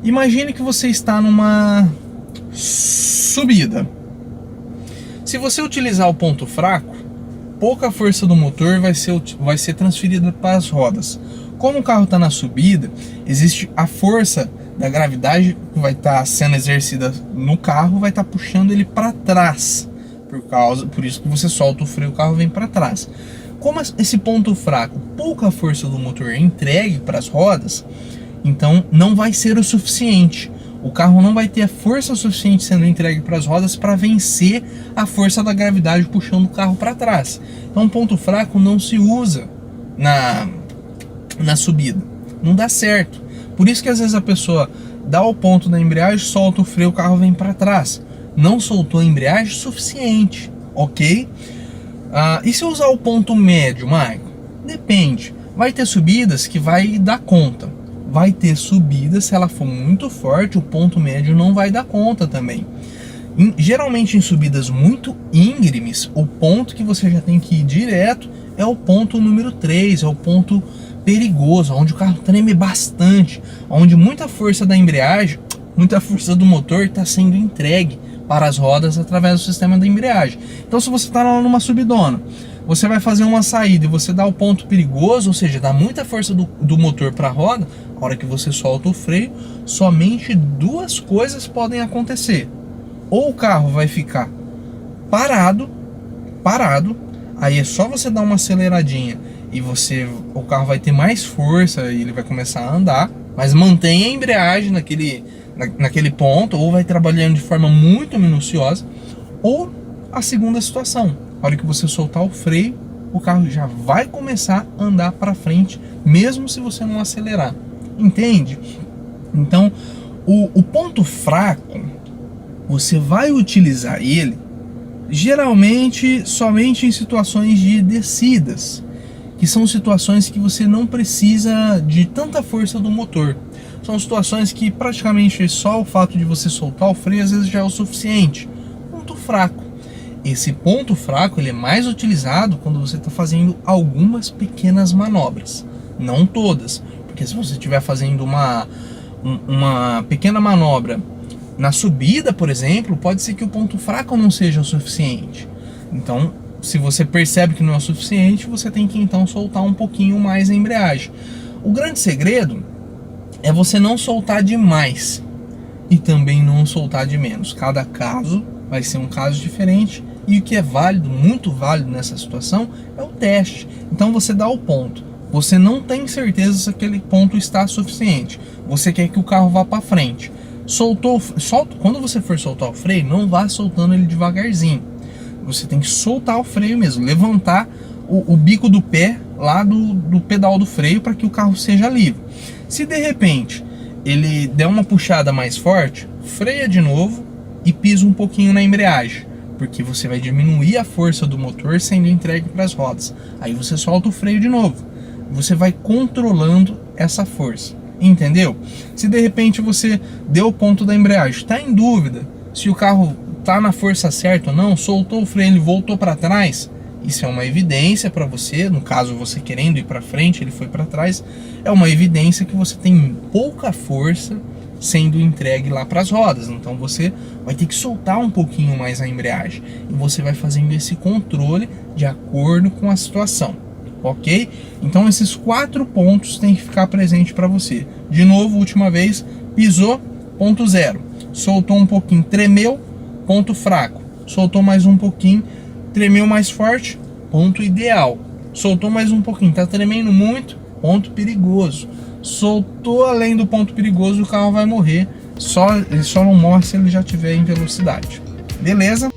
Imagine que você está numa subida. Se você utilizar o ponto fraco, pouca força do motor vai ser transferida para as rodas. Como o carro está na subida, existe a força da gravidade que vai estar sendo exercida no carro, vai estar puxando ele para trás. Por isso que você solta o freio, o carro vem para trás. Como esse ponto fraco, pouca força do motor é entregue para as rodas, então não vai ser o suficiente. O carro não vai ter a força suficiente sendo entregue para as rodas para vencer a força da gravidade puxando o carro para trás. Então ponto fraco não se usa na subida, não dá certo. Por isso que às vezes a pessoa dá o ponto da embreagem, solta o freio, o carro vem para trás. Não soltou a embreagem suficiente, ok? E se eu usar o ponto médio, Maicon? Depende. Vai ter subidas que vai dar conta. Vai ter subidas, se ela for muito forte, o ponto médio não vai dar conta também. Geralmente em subidas muito íngremes, o ponto que você já tem que ir direto é o ponto número 3, é o ponto perigoso, onde o carro treme bastante, onde muita força da embreagem, muita força do motor está sendo entregue para as rodas através do sistema da embreagem. Então se você está lá numa subidona, você vai fazer uma saída e você dá o ponto perigoso, ou seja, dá muita força do motor para a roda, a hora que você solta o freio, somente duas coisas podem acontecer. Ou o carro vai ficar parado, aí é só você dar uma aceleradinha e o carro vai ter mais força e ele vai começar a andar, mas mantenha a embreagem naquele ponto, ou vai trabalhando de forma muito minuciosa. Ou a segunda situação, a hora que você soltar o freio, o carro já vai começar a andar para frente, mesmo se você não acelerar. Entende? Então, o ponto fraco, você vai utilizar ele geralmente somente em situações de descidas, que são situações que você não precisa de tanta força do motor. São situações que praticamente só o fato de você soltar o freio às vezes já é o suficiente. Ponto fraco. Esse ponto fraco ele é mais utilizado quando você está fazendo algumas pequenas manobras, não todas, porque se você estiver fazendo uma pequena manobra na subida, por exemplo, pode ser que o ponto fraco não seja o suficiente. Então, se você percebe que não é o suficiente, você tem que então soltar um pouquinho mais a embreagem. O grande segredo é você não soltar demais e também não soltar de menos. Cada caso vai ser um caso diferente, e o que é válido, muito válido nessa situação, é o teste. Então você dá o ponto, você não tem certeza se aquele ponto está suficiente, você quer que o carro vá para frente. Quando você for soltar o freio, não vá soltando ele devagarzinho. Você tem que soltar o freio mesmo, levantar o bico do pé lá do pedal do freio para que o carro seja livre. Se de repente ele der uma puxada mais forte, freia de novo e pisa um pouquinho na embreagem, porque você vai diminuir a força do motor sendo entregue para as rodas. Aí você solta o freio de novo, você vai controlando essa força, entendeu? Se de repente você deu o ponto da embreagem, está em dúvida se o carro está na força certa ou não, soltou o freio, ele voltou para trás, isso é uma evidência para você. No caso, você querendo ir para frente, ele foi para trás, é uma evidência que você tem pouca força sendo entregue lá para as rodas. Então você vai ter que soltar um pouquinho mais a embreagem e você vai fazendo esse controle de acordo com a situação, ok? Então esses 4 pontos tem que ficar presente para você. De novo, última vez, pisou, ponto zero, soltou um pouquinho, tremeu, ponto fraco, soltou mais um pouquinho, tremeu mais forte, ponto ideal, soltou mais um pouquinho, tá tremendo muito, ponto perigoso. Soltou além do ponto perigoso, o carro vai morrer. Ele só não morre se ele já estiver em velocidade. Beleza?